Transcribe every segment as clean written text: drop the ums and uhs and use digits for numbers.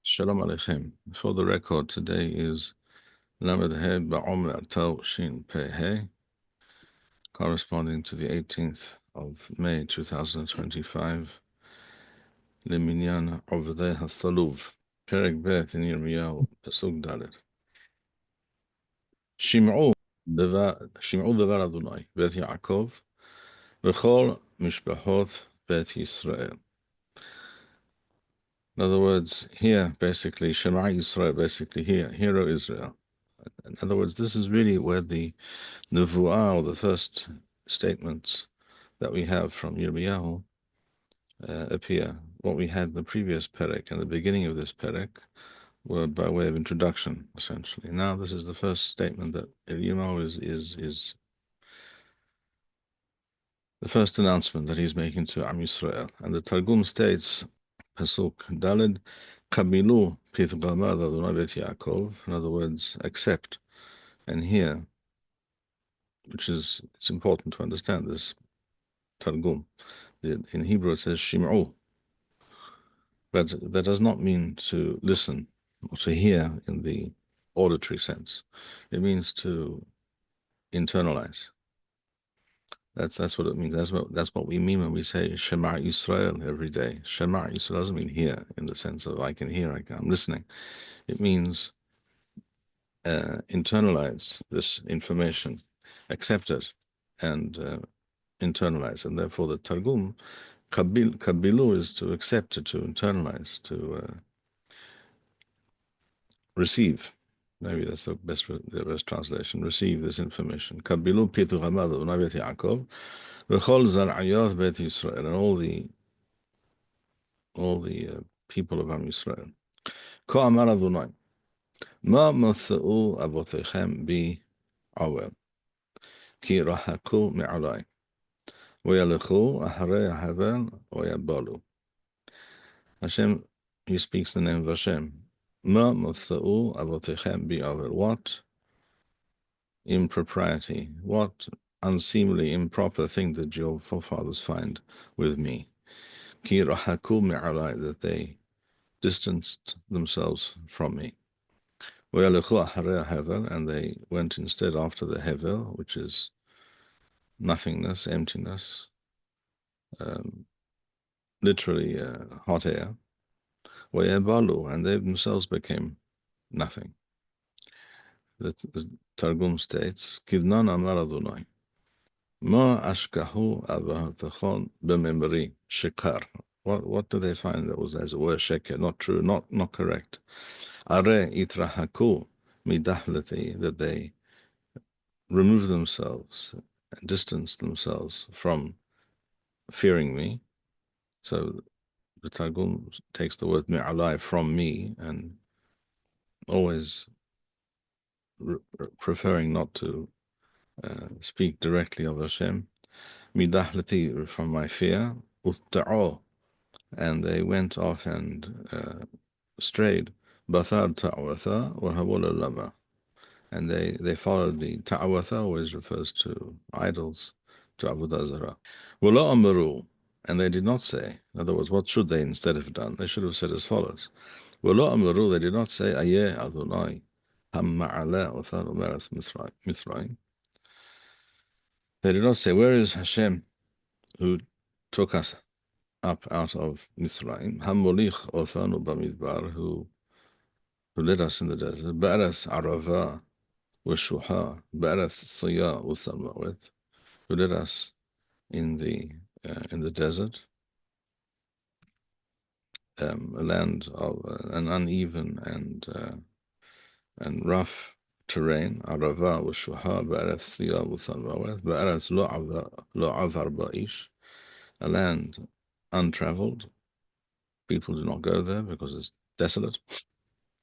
Shalom Aleichem. For the record, today is Lamed He Ba'omer Tov Shin Pei He, corresponding to the 18th of May 2025. Leminyan Ovdei HaThaluv, Perek Bet in Yirmiyahu, Pasuk Dalet. Shim'u Devar Adonai, Bet Yaakov, V'chol Mishpachot Bet Yisrael. In other words, here, basically, Shema Yisrael, basically, hear O Israel. In other words, this is really where the Nevuah, or the first statements that we have from Yirmiyahu, appear. What we had in the previous Perek and the beginning of this Perek were by way of introduction, essentially. Now this is the first statement that Yirmiyahu is the first announcement that he's making to Am Yisrael. And the Targum states, Pasuk Daled, Kabilu Pithgamad Adonai Bet Yaakov, in other words, accept and hear, which is, it's important to understand this Targum. In Hebrew it says Shim'u, but that does not mean to listen or to hear in the auditory sense. It means to internalize. That's what it means. That's what we mean when we say Shema Yisrael every day. Shema Yisrael doesn't mean hear in the sense of I can hear, I'm listening. It means internalize this information, accept it, and internalize. And therefore the Targum, Kabilu, is to accept it, to internalize, to receive. Maybe that's the best translation. Receive this information. Kabilu pitu hamad Adonai bet Yaakov, v'chol zar'ayot bet Yisrael, and all the people of Am Yisrael. Ko amar Adonai, ma matza'u avotechem bi awel, ki rahaku me'alai, v'yalechu acharei havel v'yabalu. Hashem, he speaks the name of Hashem. Ma matza'u avotechem bi awel. What impropriety, what unseemly, improper thing did your forefathers find with me? Ki rahaku me'alai, that they distanced themselves from me. V'yalechu acharei havel, and they went instead after the hevel, which is nothingness, emptiness, literally hot air. V'yabalu, and they themselves became nothing. The Targum states, Kidnan amar Adonai, ma ashkahu avatachon b'memori shekar. What do they find that was, as it were, sheker, not true, not correct? Are itrahaku midahlati, that they remove themselves and distance themselves from fearing me. So the Targum takes the word me'alai, from me, and always preferring not to speak directly of Hashem. Midahlati, from my fear. Utta'o, and they went off and strayed. Bathar ta'watha wa hawala lama, and they followed the ta'watha, always refers to idols, to avodah zarah. Wala amaru, and they did not say. In other words, what should they instead have done? They should have said as follows. Wala amaru, they did not say, Ayeh Adonai ham ma'ala uthanu meras Mithraim. They did not say, where is Hashem who took us up out of Mithraim? Ham molich othanu bamidbar, who led us in the desert. Ba'aras arava وَالشُّحَى بَعْرَث الصِّيَاءُ وَالثَّمَوَث, who led us in the desert, a land of an uneven and rough terrain. Arava وَالشُّحَى بَعْرَث الصِّيَاءُ وَالثَّمَوَث بَعْرَث لَو عَذَرْ بَئِيش, a land untraveled. People do not go there because it's desolate.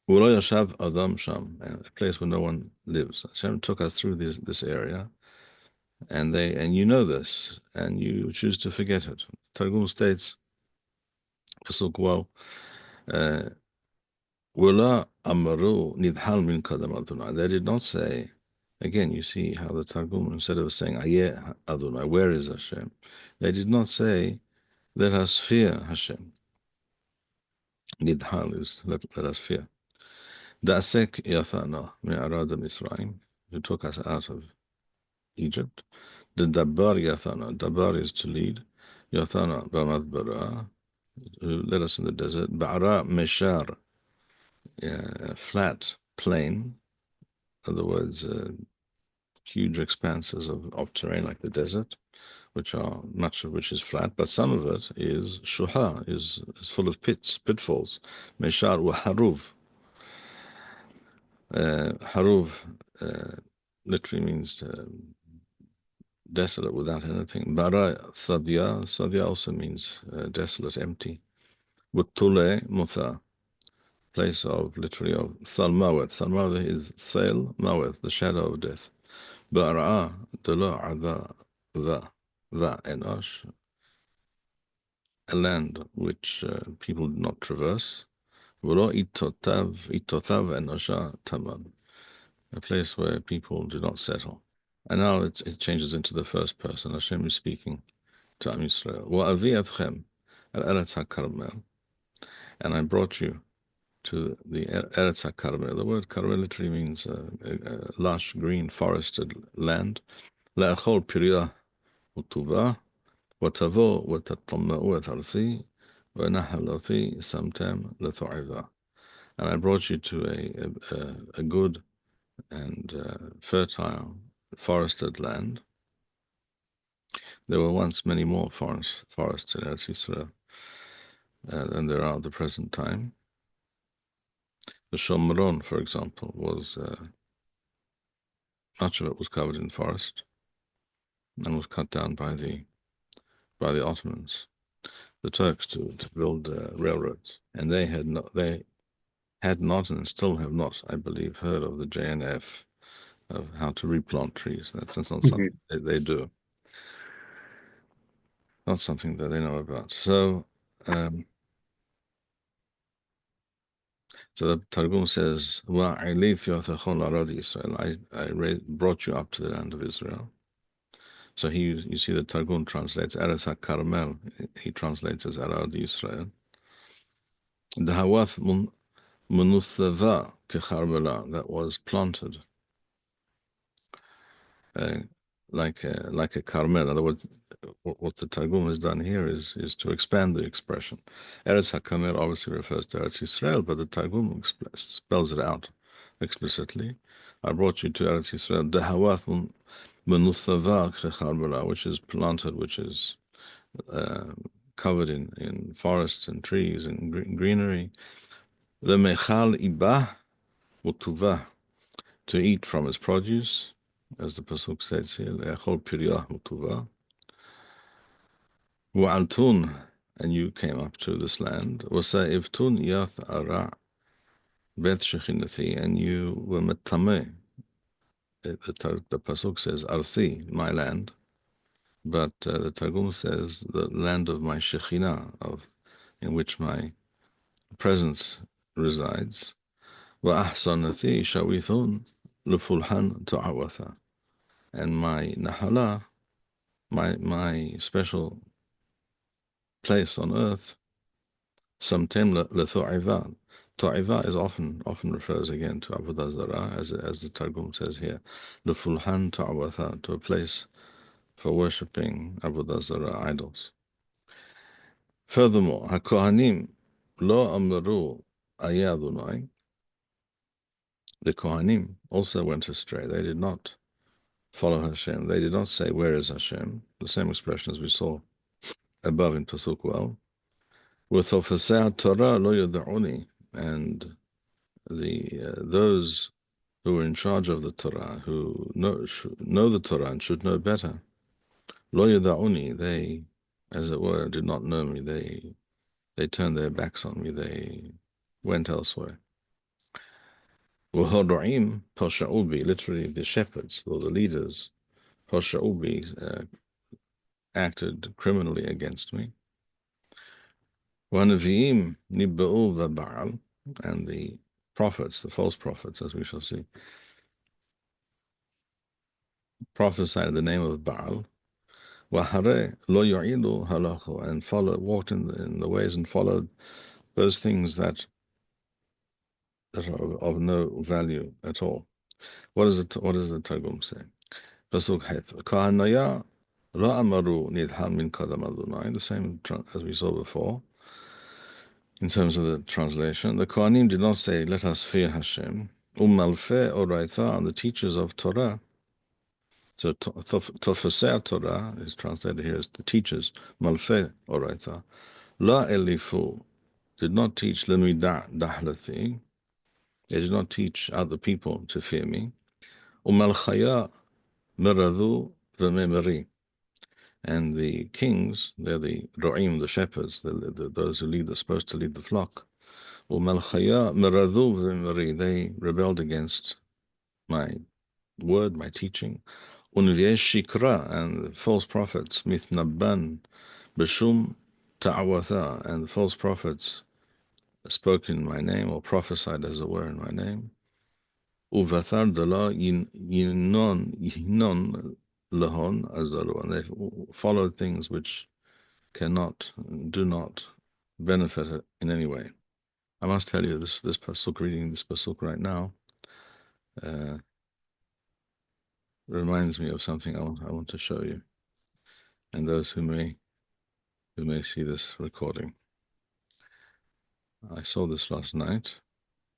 وَلَا يَشَبْ أَدَمْ شَمْ, a place where no one lives. Hashem took us through this area, and you know this, and you choose to forget it. Targum states, Pasuk Waw, وَلَا أَمَرُوا نِدْحَلْ مِنْ قَدَمْ أَدُنَا. They did not say, again, you see how the Targum, instead of saying, Ayeh Adonai, where is Hashem? They did not say, let us fear Hashem. Nidhal is let us fear. Da'asek yathana me'arada Misraim, who took us out of Egypt. The Dabar yathana, Dabar is to lead. Yathana b'madbara, who led us in the desert. Ba'ara meshar, flat plain. In other words, huge expanses of terrain like the desert, which are much of which is flat, but some of it is shuha, is full of pitfalls. Meshar wa haruv. Haruv literally means desolate without anything. Bara sadya, sadya also means desolate, empty. Wuttule mutha, place of literally of Salmaweth. Salmaweth is Sail Maweth, the shadow of death. Bara dula ada va enosh, a land which people do not traverse. V'lo itotav enosha taman, a place where people do not settle. And now it changes into the first person. Hashem is speaking to Am Yisrael. Wa'avi atchem al Eretz HaKarmel, and I brought you to the Eretz HaKarmel. The word Karmel literally means a lush, green, forested land. La'achol piriyah u'tuvah, وتبو وتطمئوا وترثي ونحلثي سمتم لثعذا. And I brought you to a good and fertile forested land. There were once many more forests in Eretz Yisrael than there are at the present time. The Shomron, for example, was much of it was covered in forest and was cut down by the Ottomans, the Turks, to build railroads, and they had not and still have not, I believe, heard of the JNF, of how to replant trees. That's not something they do, not something that they know about. So the Targum says, I brought you up to the land of Israel. So you see the Targum translates Eretz HaKarmel, he translates as Arad Yisrael. The Hawath Munusava Kecharmela, that was planted like a Carmel. In other words, what the Targum has done here is to expand the expression. Eretz HaKarmel obviously refers to Eretz Yisrael, but the Targum spells it out explicitly. I brought you to Eretz Yisrael, the Hawath Menusava Kecharmela, which is planted, which is covered in forests and trees and greenery. The Mechal Ibah Utuvah, to eat from its produce, as the pasuk says here. Le'achol piriyah Utuvah. Wa'altun, and you came up to this land. Wasa'ivtun yath ara bet shechinathi, and you were metameh. The pasuk says arthi, my land, but the Targum says the land of my Shekhinah, in which my presence resides. Wa'ahsanathi shawithun lefulhan ta'awatha, and my nahala, my special place on earth, samtem lethu'iva. Tu'iva is often refers again to Avodah Zarah, as the Targum says here, lefulhan ta'awatha, to a place for worshipping Avodah Zarah, idols. Furthermore, HaKohanim lo amru ayeh Adonai, the Kohanim also went astray. They did not follow Hashem. They did not say, where is Hashem? The same expression as we saw above in Pasuk Well. With Ofasei Torah lo yada'uni, and those who were in charge of the Torah, who know the Torah and should know better, lo yada'uni, they, as it were, did not know me. They turned their backs on me. They went elsewhere. V'hodo'im posha'ubi, literally the shepherds or the leaders, posha'ubi, acted criminally against me. V'nevi'im nibba'u v'ba'al, and the prophets, the false prophets, as we shall see, prophesied in the name of Baal. وَحَرَيْ لَا يُعِيدُ هَلَخُ, and walked in the ways and followed those things that are of no value at all. What does the Targum say? Pasuk Het. Kahanaya la amaru nidhan min kadam Adonai. The same as we saw before. In terms of the translation, the Kohanim did not say, "Let us fear Hashem." Malfei oraita, and the teachers of Torah. So Tofasei Torah is translated here as the teachers. Malfei oraita. La elifu, did not teach lemida dahlathi. They did not teach other people to fear me. Umalchaya meradu v'memeri. And the kings, they're the ro'im, the shepherds, those who are supposed to lead the flock. Umalchaya meradu v'memeri. They rebelled against my word, my teaching. Unvyesh shikra, and false prophets, mitnabban b'shum ta'awatha, and the false prophets spoke in my name, or prophesied as it were in my name. Uvathar dala yinon lahon azaru, and they followed things which do not benefit in any way. I must tell you, this pasuk, reading this pasuk right now, reminds me of something I want to show you, and those who may see this recording. I saw this last night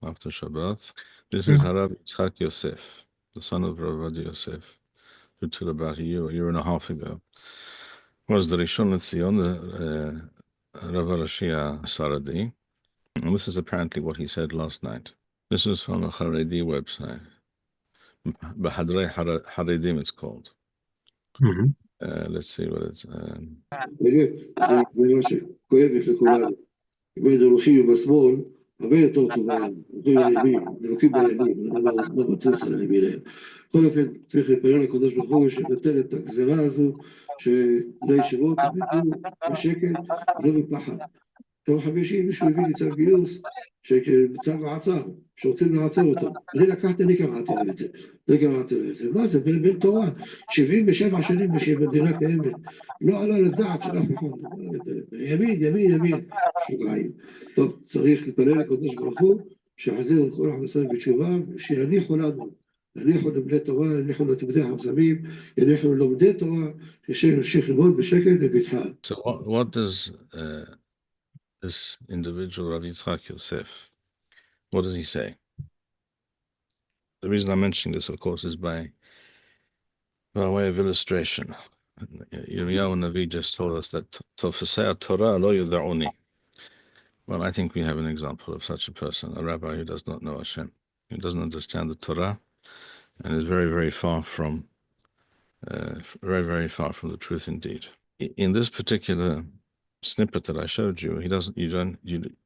after Shabbat. This is Rabbi Yitzchak Yosef, the son of Rabbi Yosef, who till about a year and a half ago was the Rishon LeZion, the Rav Rashia Saradi. And this is apparently what he said last night. This is from a Haredi website. Bahadrei Haredim it's called. Let's see what it's... באמת, זה מה שכואבת לכולנו. באמת הולכים בשמאל, הרבה יותר טובה, הולכים בימין, הולכים בימין, לא בצוץ על הימין להם. בכל אופן, צריך להתפלל לקדוש ברוך הוא שבטל את הגזרה הזו, שבני ישיבות יביאו בשקט, לא בפחד. כמה חמישים מישהו הביא לי צו גיוס, צו מעצר, שרוצים לעצר אותם. אני קראתי לזה. מה זה? בין תורה, 77 שנים במדינה קיימת. לא עלה לדעת של אף אחד. ימין, שוגעים. טוב, צריך להתפלל לקדוש ברוך הוא, שיחזיר את כל עם ישראל בתשובה, שיניחו לנו. יניחו לבני תורה, יניחו לתלמידי חכמים, יניחו ללומדי תורה, שנמשיך ללמוד בשקט ובבטחה. So what does this individual, Rav Yitzchak Yosef, what does he say? The reason I'm mentioning this, of course, is by way of illustration. Yirmiyahu Navi just told us that Tofasei Torah lo yuda'uni. Well, I think we have an example of such a person, a rabbi who does not know Hashem, who doesn't understand the Torah, and is very, very far from the truth indeed. In this particular snippet that I showed you, you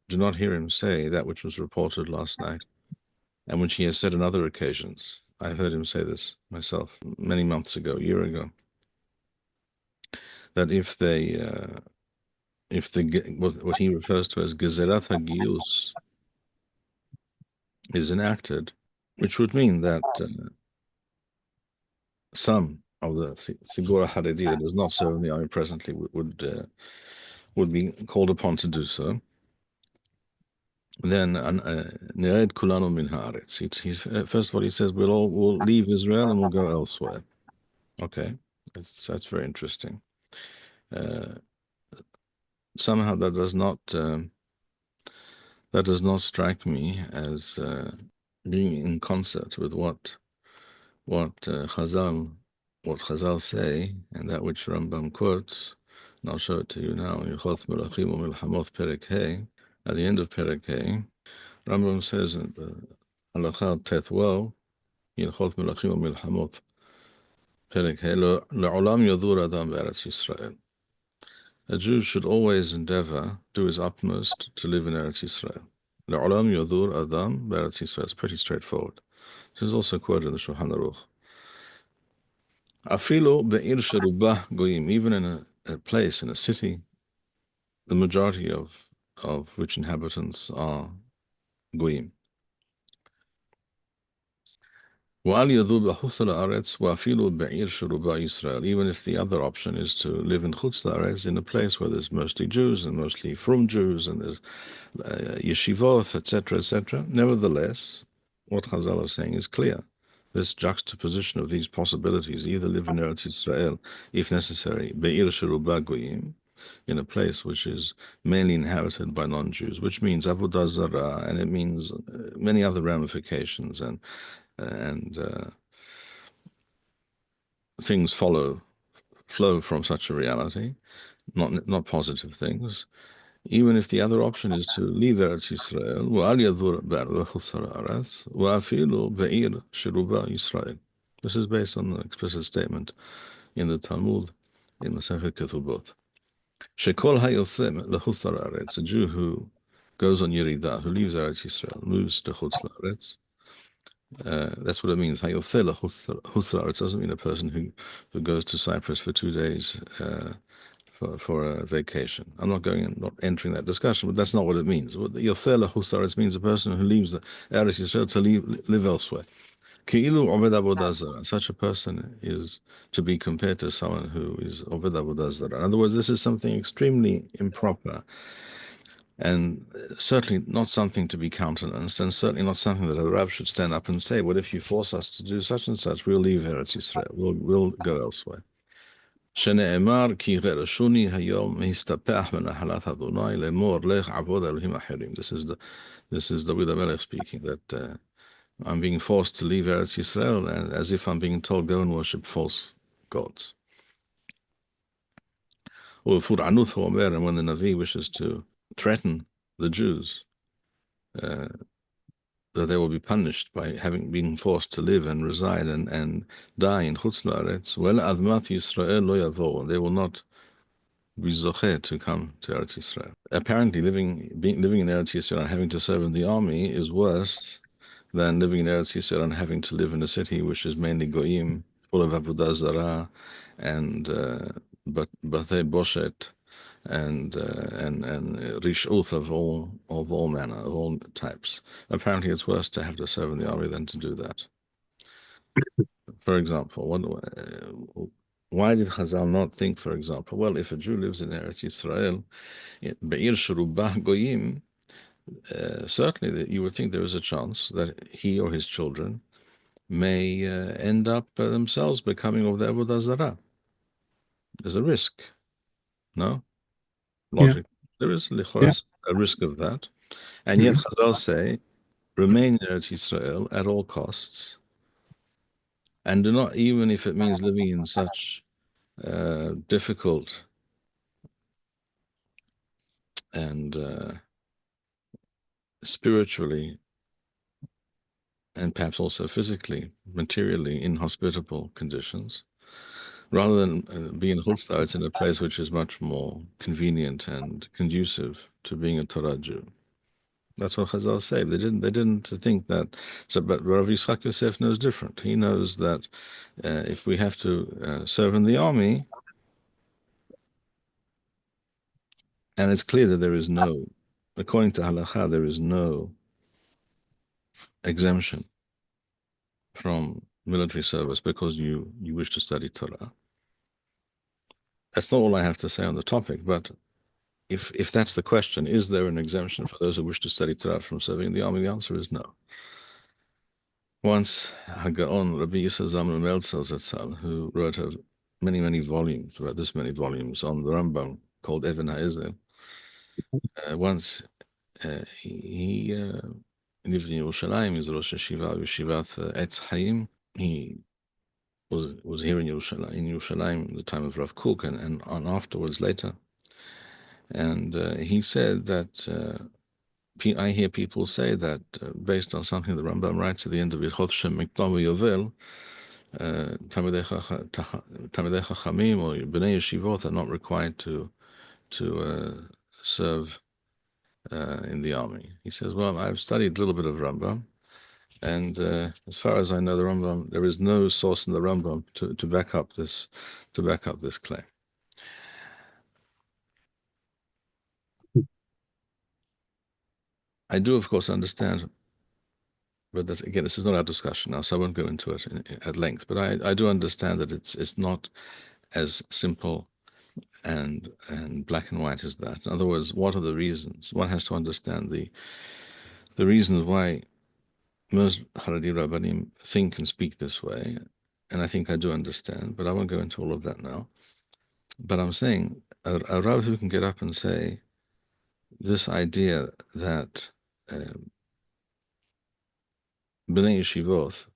do not hear him say that which was reported last night, and which he has said on other occasions. I heard him say this myself many months ago, a year ago, that if what he refers to as Gezerat HaGiyus is enacted, which would mean that some of the Sigura Haredi that does not serve in the army presently would be called upon to do so, then Nered Kulanu Min Haaretz. First of all, he says we'll leave Israel and we'll go elsewhere. Okay, that's very interesting. Somehow that does not strike me as being in concert with what Chazal say, and that which Rambam quotes, and I'll show it to you now. Yichot Melachim u'Milchamoth Perek Hey. At the end of Perek Hey, Rambam says in the Halakha Tethwo, Yichot Melachim u'Milchamoth Perek Hey, Le'olam Yadur Adam Be'eretz Yisrael. A Jew should always endeavor, do his utmost to live in Eretz Yisrael. Le'olam Yadur Adam Be'eretz Yisrael. It's pretty straightforward. This is also quoted in the Shulchan Aruch. Afilu be'ir sherubah goyim, even in a place, in a city, the majority of which inhabitants are goyim. وَأَلْ يَذُوبَ حُثْ الْأَرَضِ وَأَفِيلُ بَعِيرْ شُرُبَاء Israel. Even if the other option is to live in Chutz La'aretz, in a place where there's mostly Jews and mostly from Jews and there's yeshivot, etc., nevertheless, what Chazal is saying is clear. This juxtaposition of these possibilities, either live in Eretz Israel, if necessary, Be'ir Sheruba Goyim, in a place which is mainly inhabited by non-Jews, which means Avodah Zarah, and it means many other ramifications, and things flow from such a reality, not positive things. Even if the other option is to leave Eretz Yisrael, وَأَلْ يَذُرْ بَعْرَ خُثَّرَ أَرَث وَأَفِيلُ بَعِيرْ شِرُبَا Yisrael. This is based on the explicit statement in the Talmud in Masechet Ketubot. Shekol hayothem lechutz haaretz, a Jew who goes on Yerida, who leaves Eretz Yisrael, moves to Chutz La'aretz. That's what it means. Hayothe lechutz haaretz doesn't mean a person who goes to Cyprus for 2 days for a vacation. I'm not entering that discussion, but that's not what it means. Yothe lechutz haaretz means a person who leaves the Eretz Yisrael to live elsewhere. Ki'ilu oved avodah zarah. Such a person is to be compared to someone who is oved avodah zarah. In other words, this is something extremely improper, and certainly not something to be countenanced, and certainly not something that a Rav should stand up and say, well, if you force us to do such and such, we'll leave Eretz Yisrael, we'll go elsewhere. שנאמר כי גרשוני היום מהסתפח מנחלת אדוני לאמור לך עבוד אלוהים אחרים. This is David HaMelech speaking, that I'm being forced to leave Eretz Yisrael, and as if I'm being told, go and worship false gods. And when the Navi wishes to threaten the Jews, that they will be punished by being forced to live and reside and die in Chutz La'aretz, well, Admat Yisrael lo yavo, they will not be zocheh to come to Eretz Yisrael. Apparently, living in Eretz Yisrael and having to serve in the army is worse than living in Eretz Yisrael and having to live in a city which is mainly goyim, full of avodah zarah, and batei boshet, and rishuth of all manner, of all types. Apparently, it's worse to have to serve in the army than to do that. For example, why did Chazal not think, for example, well, if a Jew lives in Eretz Yisrael, be'ir sherubah goyim, certainly that you would think there is a chance that he or his children may end up themselves becoming of the Avodah Zarah. There's a risk, no? Logic. Yeah. There is a risk of that. And yet Chazal say, remain in Eretz Yisrael at all costs, and do not, even if it means living in such difficult and spiritually and perhaps also physically, materially inhospitable conditions, rather than be in Chutz La'aretz in a place which is much more convenient and conducive to being a Torah Jew. That's what Chazal say. They didn't think that. So, but Rav Yitzchak Yosef knows different. He knows that if we have to serve in the army, and it's clear that there is no, according to Halacha, there is no exemption from military service because you wish to study Torah. That's not all I have to say on the topic, but if that's the question, is there an exemption for those who wish to study Torah from serving in the army? The answer is no. Once Hagaon, Rabbi Yisrael Zalman Meltzer Zatzal, who wrote many volumes, about this many volumes on the Rambam called Even HaEzel, once he lived in Yerushalayim, he's Rosh Yeshiva, Yeshivat Etz Hayim. He was here in Yerushalayim in the time of Rav Kook and afterwards later. And he said that I hear people say that based on something the Rambam writes at the end of Yichot Shem Miktam Yovel, Talmidei Chachamim or Bnei Yeshivot are not required to serve in the army. He says, well, I've studied a little bit of Rambam, and as far as I know, the Rambam, there is no source in the Rambam to back up this claim. I do, of course, understand but that's, again, this is not our discussion now, so I won't go into it at length. But I do understand that it's not as simple and black and white as that. In other words, what are the reasons? One has to understand the reasons why most Haredi Rabbanim think and speak this way, and I think I do understand, but I won't go into all of that now. But I'm saying a Rav who can get up and say this idea that Bnei Yeshivot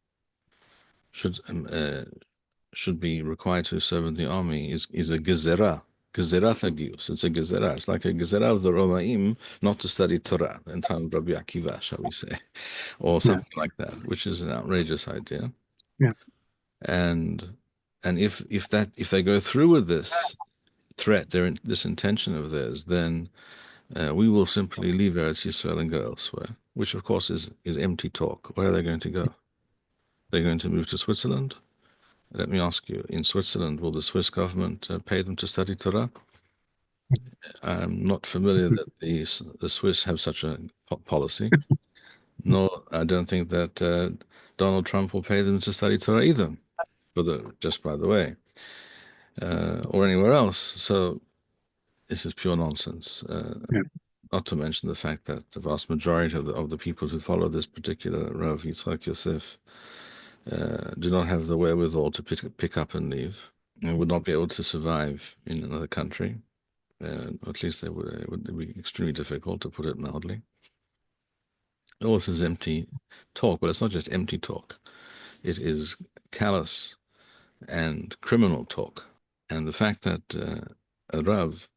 should be required to serve in the army is a gezerah. Gezerat hagius. It's a gezerah. It's like a gezerah of the Romaim not to study Torah in time of Rabbi Akiva, shall we say, or something like that, which is an outrageous idea. Yeah. And if they go through with this threat, this intention of theirs, then we will simply leave Eretz Yisrael and go elsewhere, which of course is empty talk. Where are they going to go? They're going to move to Switzerland? Let me ask you, in Switzerland, will the Swiss government pay them to study Torah? I'm not familiar that the Swiss have such a policy, nor I don't think that Donald Trump will pay them to study Torah either, just by the way, or anywhere else. So this is pure nonsense. Not to mention the fact that the vast majority of the people who follow this particular Rav Yitzchak Yosef do not have the wherewithal to pick up and leave, and would not be able to survive in another country. At least it would be extremely difficult, to put it mildly. All this is empty talk, but it's not just empty talk. It is callous and criminal talk. And the fact that a Rav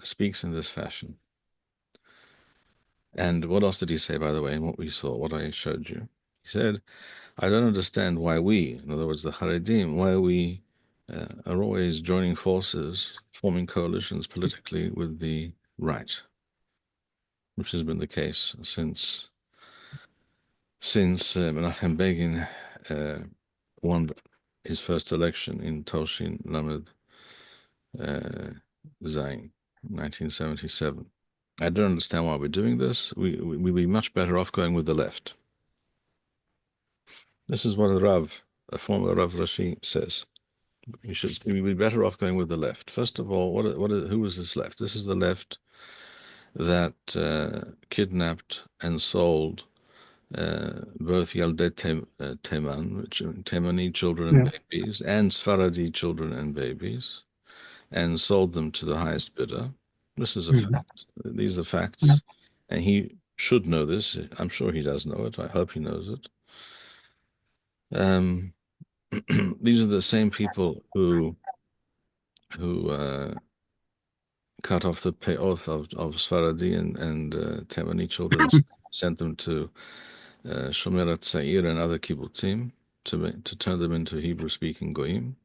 speaks in this fashion. And what else did he say, by the way, in what we saw, what I showed you? He said, I don't understand why we, in other words, the Haredim, why we are always joining forces, forming coalitions politically with the right, which has been the case since Menachem Begin won his first election in Toshin Lamed Zayin, 1977. I don't understand why we're doing this. We'd be much better off going with the left. This is what a former Rav Rashi, says. We'd be better off going with the left. First of all, who is this left? This is the left that kidnapped and sold both Yaldei Teman, Temani children and babies, and Sfaradi children and babies, and sold them to the highest bidder. This is a fact. These are facts, and he should know this. I'm sure he does know it. I hope he knows it. These are the same people who cut off the payoff of Sfaradi and Temani children, sent them to Shomer HaTzair and other kibbutzim to turn them into Hebrew-speaking goyim.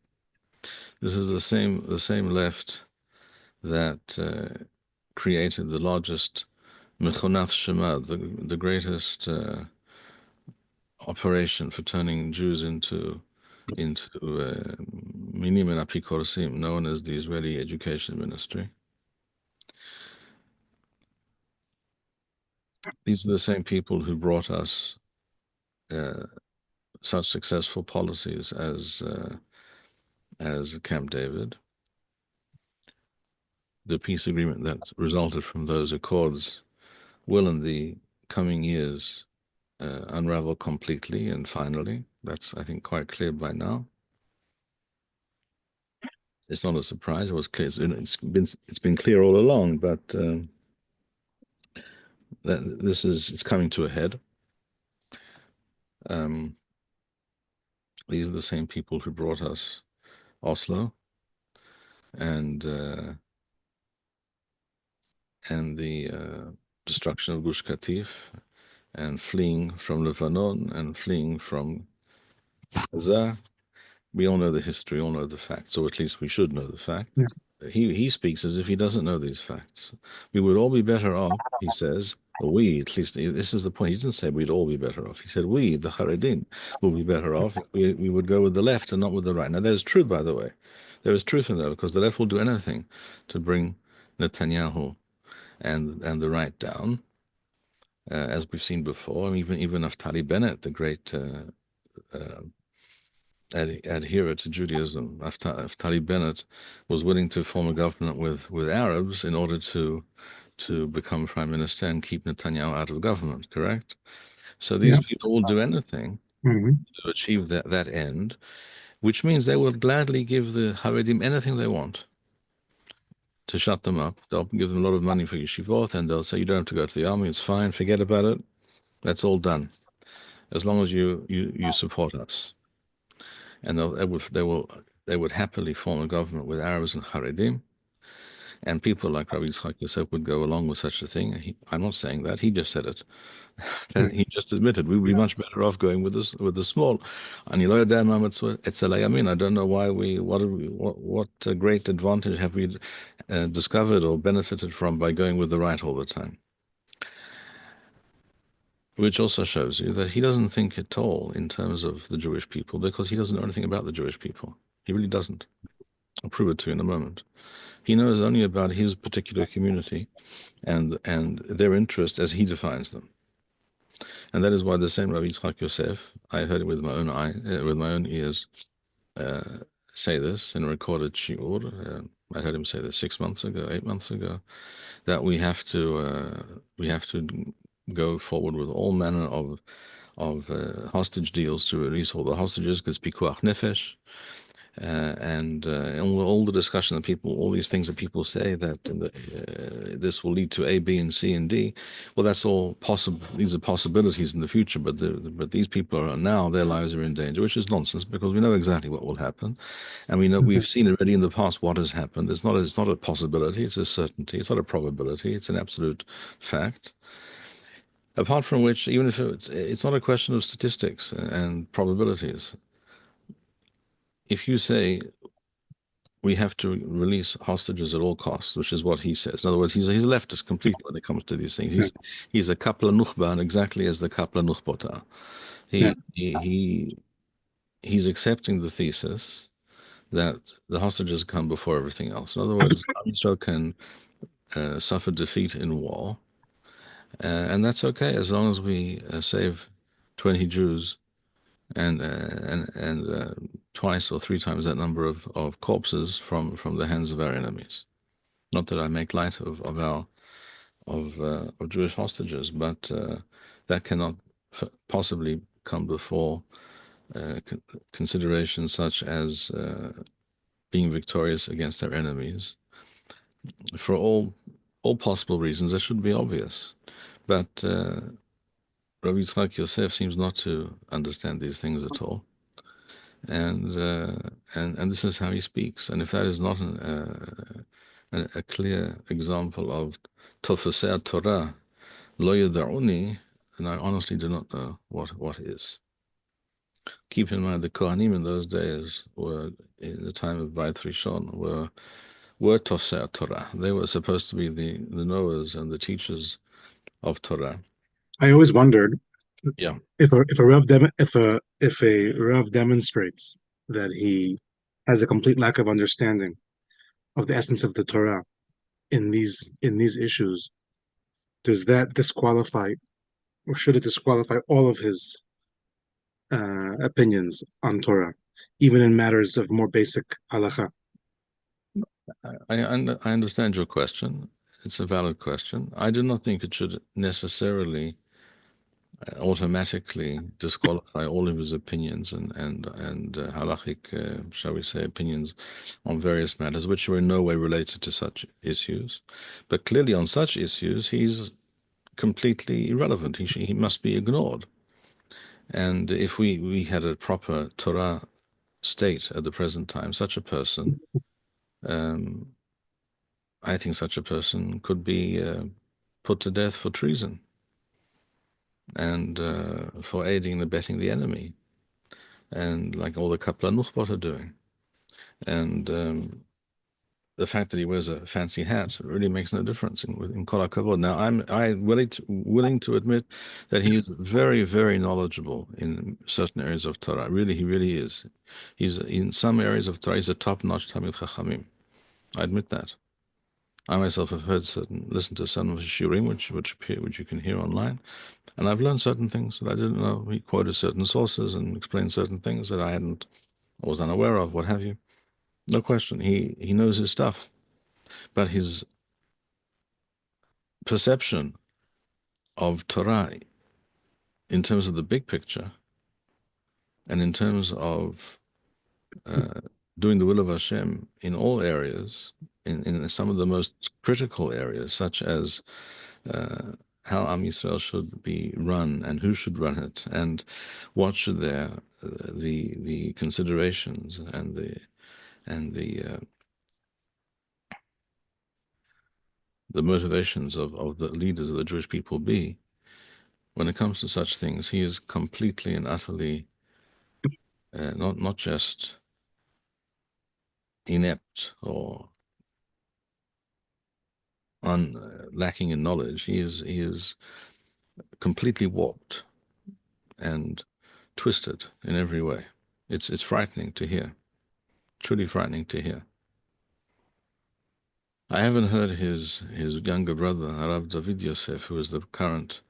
This is the same left that created the largest Mechonath Shema, the greatest operation for turning Jews into Minim and Apikorsim, known as the Israeli Education Ministry. These are the same people who brought us such successful policies as Camp David, the peace agreement that resulted from those accords will in the coming years unravel completely and finally. That's, I think, quite clear by now. It's not a surprise. It was clear. It's been clear all along, but it's coming to a head. These are the same people who brought us Oslo and the destruction of Gush Katif, and fleeing from Lebanon and fleeing from Gaza. We all know the history, all know the facts, or at least we should know the fact. Yeah. He speaks as if he doesn't know these facts. We would all be better off, he says, or we, at least, this is the point. He didn't say we'd all be better off. He said we, the Haredim, will be better off if we would go with the left and not with the right. Now, there's truth, by the way. There is truth in that, because the left will do anything to bring Netanyahu and the right down. as we've seen before. Even Naftali Bennett, the great adherer to Judaism, Naftali Bennett was willing to form a government with Arabs in order to become prime minister and keep Netanyahu out of government, correct? So these people will do anything to achieve that end, which means they will gladly give the Haredim anything they want to shut them up. They'll give them a lot of money for yeshivot, and they'll say, you don't have to go to the army, it's fine, forget about it. That's all done, as long as you support us. And they would happily form a government with Arabs and Haredim, and people like Rabbi Yitzchak Yosef would go along with such a thing. I'm not saying that, he just said it. He just admitted we would be much better off going with the small. And I don't know why what great advantage have we discovered or benefited from by going with the right all the time. Which also shows you that he doesn't think at all in terms of the Jewish people, because he doesn't know anything about the Jewish people. He really doesn't. I'll prove it to you in a moment. He knows only about his particular community and their interests as he defines them. And that is why the same Rabbi Yitzchak Yosef, I heard it with my own ears, say this in a recorded Shiur. I heard him say this 6 months ago, 8 months ago, that we have to go forward with all manner of hostage deals to release all the hostages, because pikuach nefesh, and all the discussion that all these things that people say that this will lead to A, B, and C, and D. Well, that's all possible. These are possibilities in the future, but these people are now, their lives are in danger, which is nonsense, because we know exactly what will happen, and we've seen already in the past what has happened. It's not a possibility; it's a certainty. It's not a probability; it's an absolute fact. Apart from which, even if it's not a question of statistics and probabilities. If you say we have to release hostages at all costs, which is what he says. In other words, he's a leftist completely when it comes to these things. He's a kapla nuchban, exactly as the kapla nuchbota. He's accepting the thesis that the hostages come before everything else. In other words, Israel can suffer defeat in war, and that's okay as long as we save 20 Jews and twice or three times that number of corpses from the hands of our enemies. Not that I make light of Jewish hostages, but that cannot possibly come before considerations such as being victorious against our enemies. For all possible reasons, that should be obvious, but Rabbi Yitzchak Yosef seems not to understand these things at all. And this is how he speaks. And if that is not a clear example of Tofasei Torah, Lo Yada'uni, then I honestly do not know what is. Keep in mind the Kohanim in those days were, in the time of Beit Rishon, were Tofasei Torah. They were supposed to be the knowers and the teachers of Torah. I always wondered, yeah, if a Rav demonstrates that he has a complete lack of understanding of the essence of the Torah in these issues, does that disqualify, or should it disqualify all of his opinions on Torah, even in matters of more basic halacha? I understand your question. It's a valid question. I do not think it should necessarily automatically disqualify all of his opinions and halachic, shall we say, opinions on various matters, which are in no way related to such issues. But clearly on such issues, he's completely irrelevant. He must be ignored. And if we had a proper Torah state at the present time, such a person, I think such a person could be put to death for treason and for aiding and abetting the enemy, and like all the Kaplan Nuchbot are doing. And the fact that he wears a fancy hat really makes no difference in Kol HaKavod. Now, I'm willing to admit that he is very, very knowledgeable in certain areas of Torah. Really, he really is. He's in some areas of Torah, he's a top-notch Talmid Chachamim. I admit that. I myself have listened to some of his shiurim, which you can hear online, and I've learned certain things that I didn't know. He quoted certain sources and explained certain things that I was unaware of, what have you. No question, he knows his stuff, but his perception of Torah in terms of the big picture and in terms of doing the will of Hashem in all areas, in some of the most critical areas, such as how Am Yisrael should be run and who should run it, and what should the considerations and the motivations of the leaders of the Jewish people be. When it comes to such things, he is completely and utterly not just inept or lacking in knowledge. He is completely warped and twisted in every way. It's frightening to hear, truly frightening to hear. I haven't heard his younger brother, Rav David Yosef, who is the current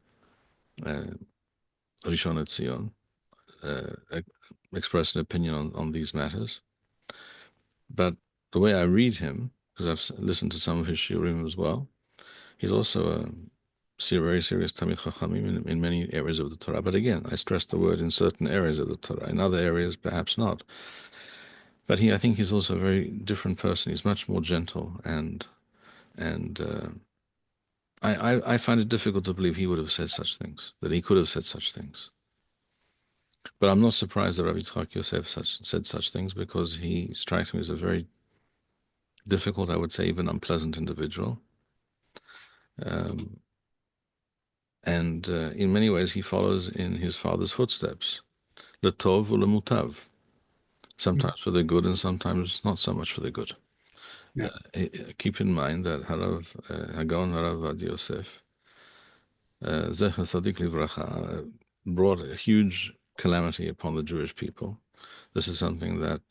Rishon LeZion, express an opinion on these matters. But the way I read him, because I've listened to some of his shiurim as well, he's also a very serious Talmid Chachamim in many areas of the Torah. But again, I stress the word in certain areas of the Torah. In other areas, perhaps not. But I think he's also a very different person. He's much more gentle, and I find it difficult to believe he would have said such things, that he could have said such things. But I'm not surprised that Rabbi Yitzchak Yosef said such things, because he strikes me as a very difficult, I would say even unpleasant individual. And in many ways he follows in his father's footsteps, letov ulemutav, sometimes for the good and sometimes not so much for the good. Yeah. Keep in mind that Hagon Harav Yosef, Zecher Tzadik Livracha, brought a huge calamity upon the Jewish people. This is something that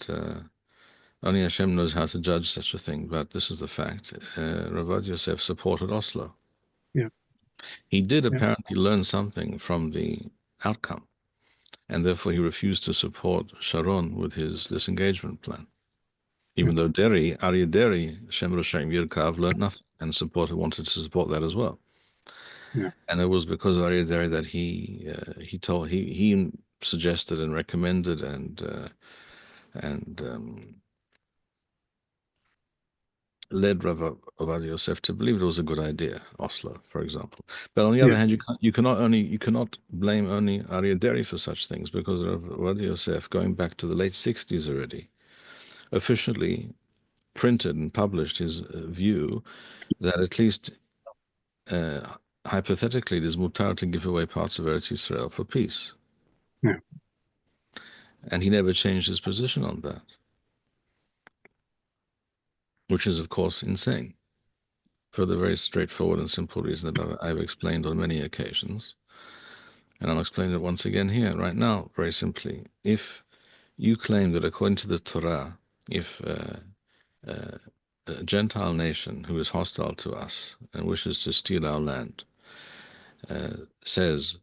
only Hashem knows how to judge such a thing, but this is the fact. Rav Yosef supported Oslo. Yeah. He did apparently learn something from the outcome, and therefore he refused to support Sharon with his disengagement plan. Even though Aryeh Deri, Shem Roshaim Yirkav, learned nothing and wanted to support that as well. Yeah. And it was because of Aryeh Deri that he suggested and recommended and led Rav Yosef to believe it was a good idea, Oslo, for example. But on the other hand, you cannot blame only Aryeh Deri for such things, because Rav Yosef, going back to the late 60s already, officially printed and published his view that at least hypothetically it is mutar to give away parts of Eretz Yisrael for peace. Yeah. And he never changed his position on that, which is, of course, insane, for the very straightforward and simple reason that I've explained on many occasions. And I'll explain it once again here, right now, very simply. If you claim that according to the Torah, if a Gentile nation who is hostile to us and wishes to steal our land says,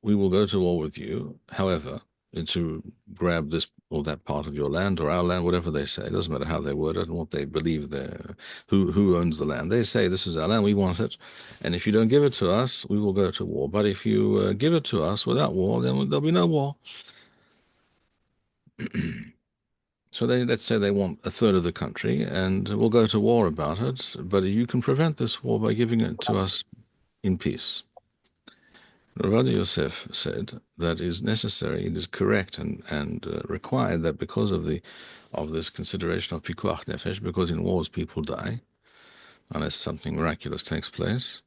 we will go to war with you, however, to grab this or that part of your land or our land, whatever they say. It doesn't matter how they word it and what they believe, who owns the land. They say, this is our land, we want it, and if you don't give it to us, we will go to war. But if you give it to us without war, then there'll be no war. So let's say they want a third of the country, and we'll go to war about it, but you can prevent this war by giving it to us in peace. Rav Yosef said that it is necessary, it is correct and required that because of this consideration of pikuach nefesh, because in wars people die, unless something miraculous takes place,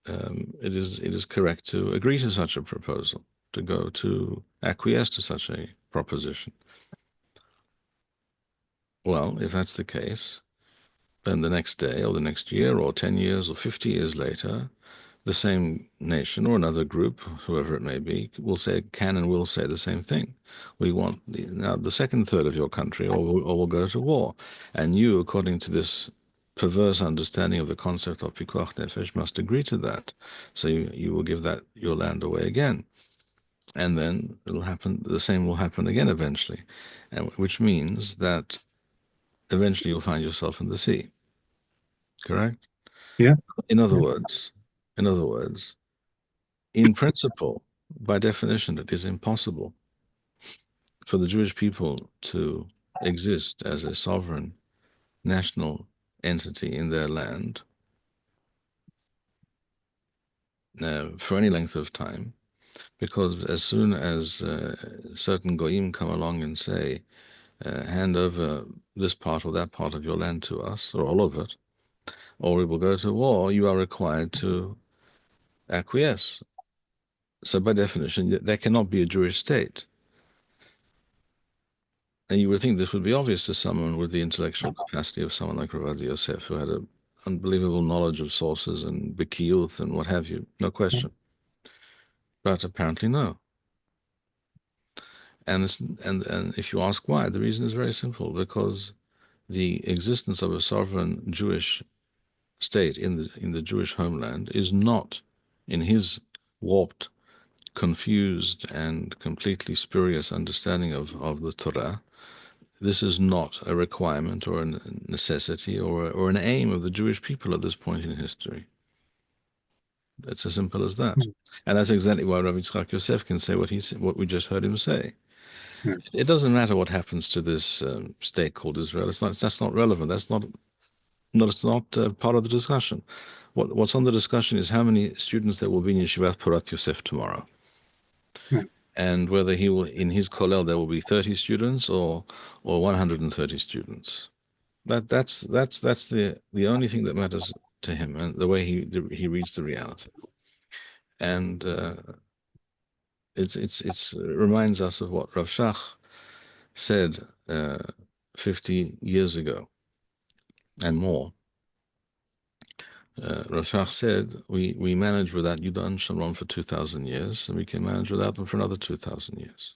it is correct to agree to such a proposal, to acquiesce to such a proposition. Well, if that's the case, then the next day or the next year or 10 years or 50 years later, the same nation or another group, whoever it may be, can and will say the same thing. We want now the second third of your country, or we'll go to war. And you, according to this perverse understanding of the concept of pikuach nefesh, must agree to that. So you will give that your land away again. And then it'll happen. The same will happen again eventually, which means that eventually you'll find yourself in the sea. Correct? Yeah. In other words, in principle, by definition, it is impossible for the Jewish people to exist as a sovereign national entity in their land for any length of time, because as soon as certain goyim come along and say, hand over this part or that part of your land to us, or all of it, or we will go to war, you are required to acquiesce. So by definition, there cannot be a Jewish state. And you would think this would be obvious to someone with the intellectual capacity of someone like Rabbi Yosef, who had an unbelievable knowledge of sources and bikiyuth and what have you, no question. But apparently no. And if you ask why, the reason is very simple, because the existence of a sovereign Jewish state in the Jewish homeland is not, in his warped, confused, and completely spurious understanding of the Torah, this is not a requirement or a necessity or an aim of the Jewish people at this point in history. It's as simple as that. And that's exactly why Rabbi Yitzchak Yosef can say what we just heard him say. It doesn't matter what happens to this state called Israel. That's not relevant. That's not part of the discussion. What's on the discussion is how many students there will be in Yeshivat Porat Yosef tomorrow. And whether he will, in his kollel, there will be 30 students or 130 students. That's the only thing that matters to him, and the way he reads the reality. And it reminds us of what Rav Shach said 50 years ago and more. Rav Shach said, we managed without Yudan and Shalom for 2,000 years, and we can manage without them for another 2,000 years.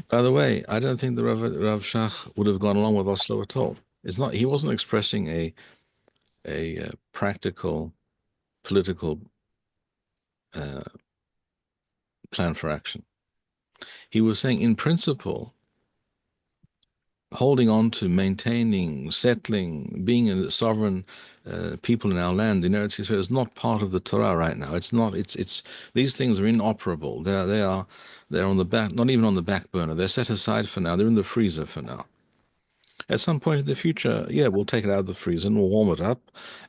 By the way, I don't think the Rav Shach would have gone along with Oslo at all. He wasn't expressing a practical political plan for action. He was saying, in principle, holding on to maintaining, settling, being a sovereign people in our land in Eretz Yisrael is not part of the Torah right now. It's not. It's these things are inoperable. They're on the back, not even on the back burner. They're set aside for now. They're in the freezer for now. At some point in the future, we'll take it out of the freezer and we'll warm it up,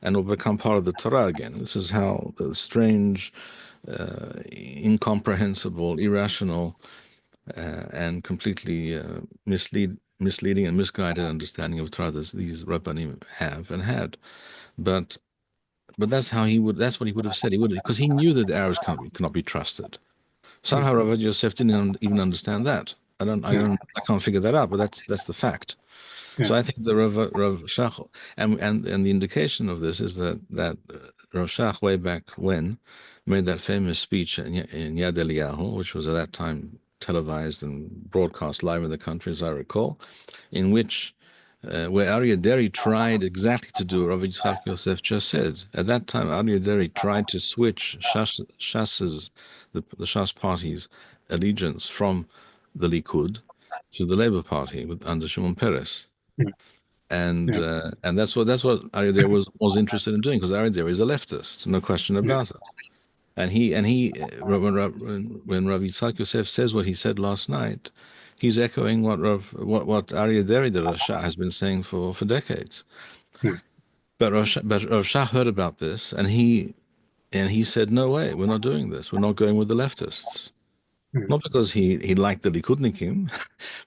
and it'll become part of the Torah again. This is how the strange, incomprehensible, irrational, and completely misleading and misguided understanding of Torah these Rabbanim have and had. But that's what he would have said. He would, because he knew that the Arabs cannot be trusted. Somehow Rabbi Yosef didn't even understand that. I can't figure that out, but that's the fact. So I think the Rav Shach, and the indication of this is that Rav Shach, way back when, made that famous speech in Yad Eliyahu, which was at that time televised and broadcast live in the country, as I recall, in which where Aryeh Deri tried exactly to do what Rav Yitzchak Yosef just said. At that time, Aryeh Deri tried to switch Shas's, the Shas party's allegiance from the Likud to the Labour Party under Shimon Peres. And that's what Aryeh Deri was interested in doing, because Aryeh Deri is a leftist, no question about it. And when Rabbi Yitzchak Yosef says what he said last night, he's echoing what Aryeh Deri, the Rasha, has been saying for decades. But Rav Shach heard about this, and he said, no way, we're not doing this. We're not going with the leftists. Not because he liked the Likudnikim,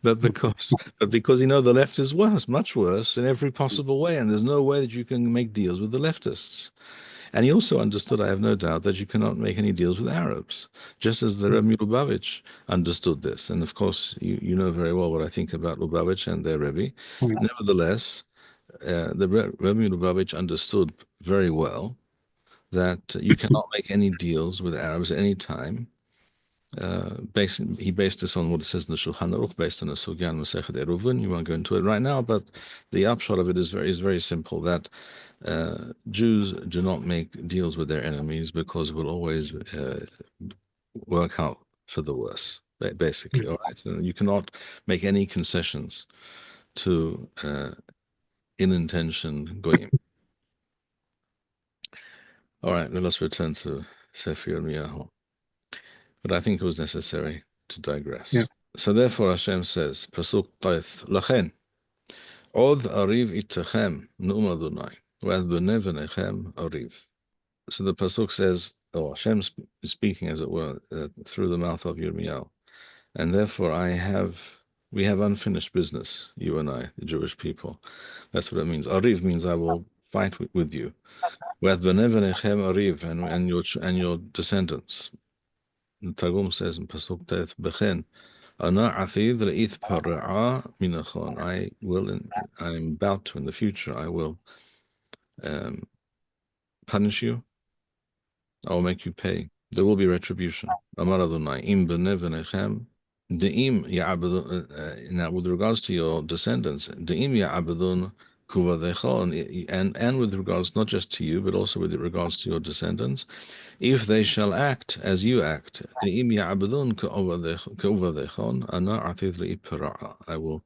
but because the left is worse, much worse in every possible way, and there's no way that you can make deals with the leftists. And he also understood, I have no doubt, that you cannot make any deals with Arabs, just as the Rebbe Lubavitch understood this. And of course, you know very well what I think about Lubavitch and their Rebbe. Nevertheless, the Rebbe Lubavitch understood very well that you cannot make any deals with Arabs at any time. He based this on what it says in the Shulchan Aruch, based on the Sugyan Masechet Eruvin. You won't go into it right now, but the upshot of it is very simple. That Jews do not make deals with their enemies because it will always work out for the worse. Basically, all right. So you cannot make any concessions to ill-intentioned goyim. All right, let us return to Sefer Yirmiyahu. But I think it was necessary to digress. Yeah. So therefore Hashem says, Pasuk Taith, Lachen, Od Ariv Itechem, Nu'um Adonai, Ve'ad B'nei V'nechem Ariv. So the Pasuk says, Hashem is speaking, as it were, through the mouth of Yirmiyahu. And therefore we have unfinished business, you and I, the Jewish people. That's what it means. Ariv means I will fight with you. Ve'ad B'nei V'nechem Ariv, and your descendants. The Targum says in Pasuk Teth, Bechen, Ana Athid Re'ith Para'a Minachon. I'm about to, in the future, I will punish you. I will make you pay. There will be retribution. Amar Adonai, Im B'nei V'nechem, De'im Ya'abedun, now with regards to your descendants, De'im Ya'abedun Kuvadechon, and with regards not just to you, but also with regards to your descendants, if they shall act as you act, I will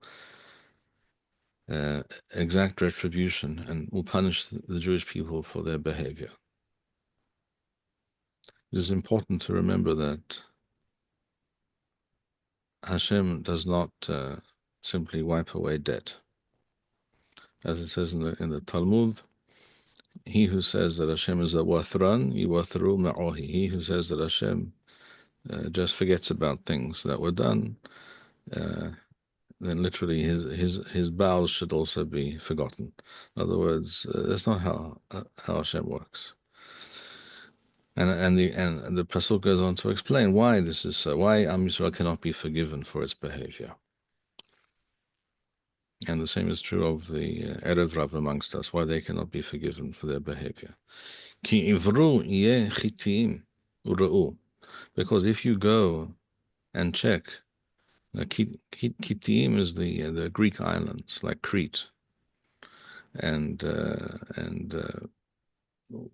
exact retribution and will punish the Jewish people for their behavior. It is important to remember that Hashem does not simply wipe away debt. As it says in the Talmud, he who says that Hashem is a wathran, yiwathru ma'ohi. He who says that Hashem just forgets about things that were done, then literally his bowels should also be forgotten. In other words, that's not how Hashem works. And the pasuk goes on to explain why this is so. Why Am Yisrael cannot be forgiven for its behavior. And the same is true of the Erev Rav amongst us, why they cannot be forgiven for their behavior. Ki ivru yeh chitim u're'u. Because if you go and check, Kitim is the Greek islands, like Crete. And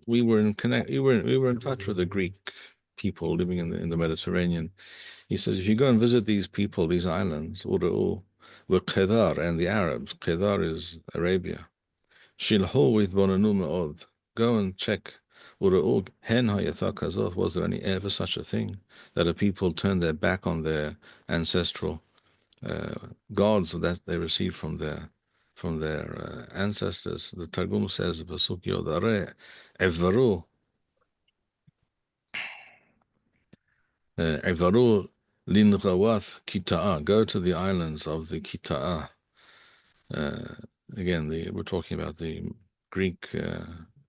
we were in touch with the Greek people living in the Mediterranean. He says, if you go and visit these people, these islands, Ura'u, with Kedar and the Arabs, Kedar is Arabia. Shilho with Bonanu Me'od. Go and check. Ura'u, hen hayatha kazot. Was there ever such a thing that a people turned their back on their ancestral gods that they received from their ancestors? The Targum says, Pasuk Yodare Evaru Linrawath Kita'ah. Go to the islands of the Kita'ah. Again, we're talking about the Greek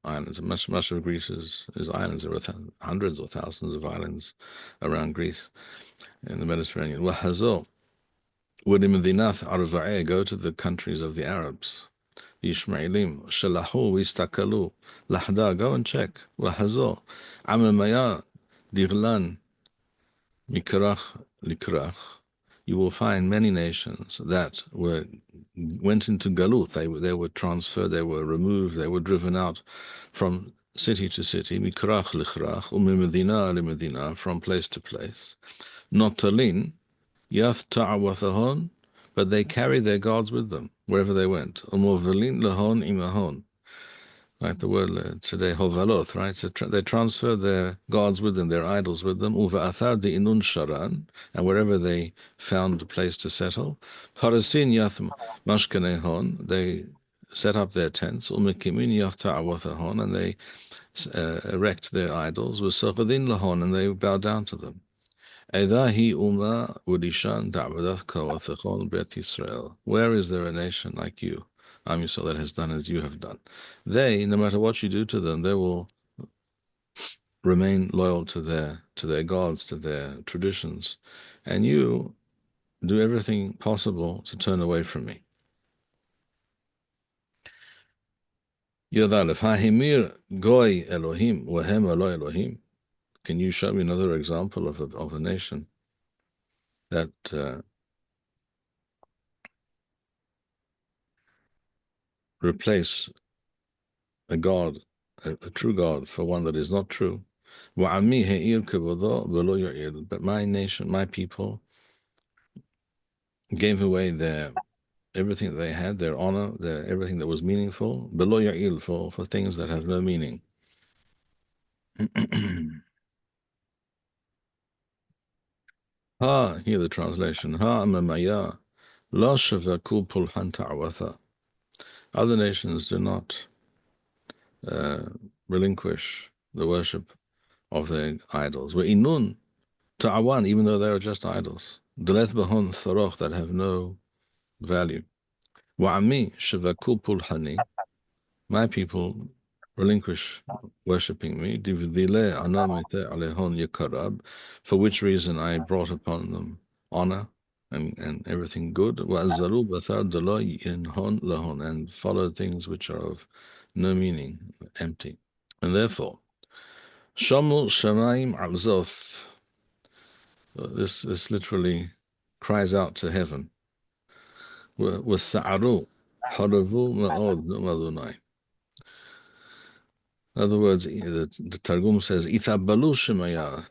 islands. Much of Greece is islands. There are hundreds or thousands of islands around Greece in the Mediterranean. Wahazo, Medinath Arva'eh, go to the countries of the Arabs. The Ishmaelim, Shalahu, Istakalu, Lahda, go and check. Wahazo, Amamaya, Dirlan, Mikrach, Likrach. You will find many nations that went into Galut. They were transferred, they were removed, they were driven out from city to city, Mikrach Lichrach, Umimedina Limedina, from place to place. Notalin, Yath Ta'awathahon, but they carried their gods with them wherever they went. Umovelin Lahon Imahon. Right, the word today, Hovaloth, right? So they transferred their gods with them, their idols with them. Uva athar de inun sharan, and wherever they found a place to settle. Parasin yath mashkanehon, they set up their tents. Umekimin yath ta'awathahon, and they erect their idols. V'sachadin lahon, and they bow down to them. Edahi uma udishan da'vadath kawathachon bet Yisrael. Where is there a nation like you, Am Yisrael, that has done as you have done? They, no matter what you do to them, they will remain loyal to their gods, to their traditions, and you do everything possible to turn away from me. Yodalef, Hahimir Goy Elohim, Wahem Elo Elohim. Can you show me another example of a nation that replace a God, a true God, for one that is not true? But my nation, my people, gave away everything that they had, their honor, everything that was meaningful, below ya'il, for things that have no meaning. Ha, hear the translation. Ha amamaya, la shavaku pulhan ta'watha. Other nations do not relinquish the worship of their idols. We'inun ta'awan, even though they are just idols. Deleth bahon tharoch, that have no value. Wa'ami shavaku pulhani, my people relinquish worshipping me, for which reason I brought upon them honor and everything good, and follow things which are of no meaning, empty. And therefore, Shamu Shamaim Alzof, this literally cries out to heaven. وَسَعَرُوا حَرَفُوا مَعَوْدْ نُمَذُنَي. In other words, the Targum says, "Ithabalu shemaya."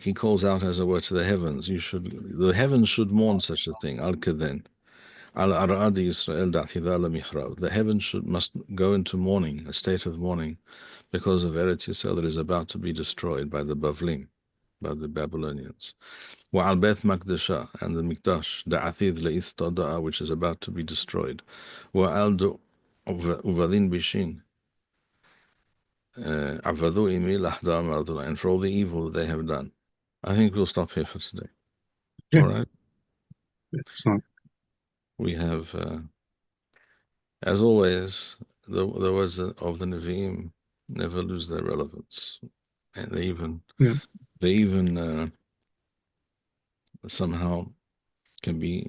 He calls out, as it were, to the heavens. The heavens should mourn such a thing. Al kaden, al aradi Yisrael da'thidala michrav. The heavens must go into mourning, a state of mourning, because of Eretz Yisrael that is about to be destroyed by the Bavlim, by the Babylonians. Wa al Beth Makdasha, and the Mikdash, da'athid le'istada, which is about to be destroyed. Wa al uvadin bishin. And for all the evil that they have done. I think we'll stop here for today. Yeah. All right. Excellent. We have, as always, the words of the Nevi'im never lose their relevance, and they even somehow can be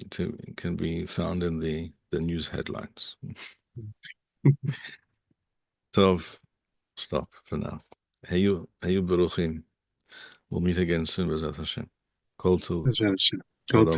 found in the news headlines. So stop for now. Heyu Baruchim. We'll meet again soon, B'ezrat Hashem. Kol Tov. Shalom.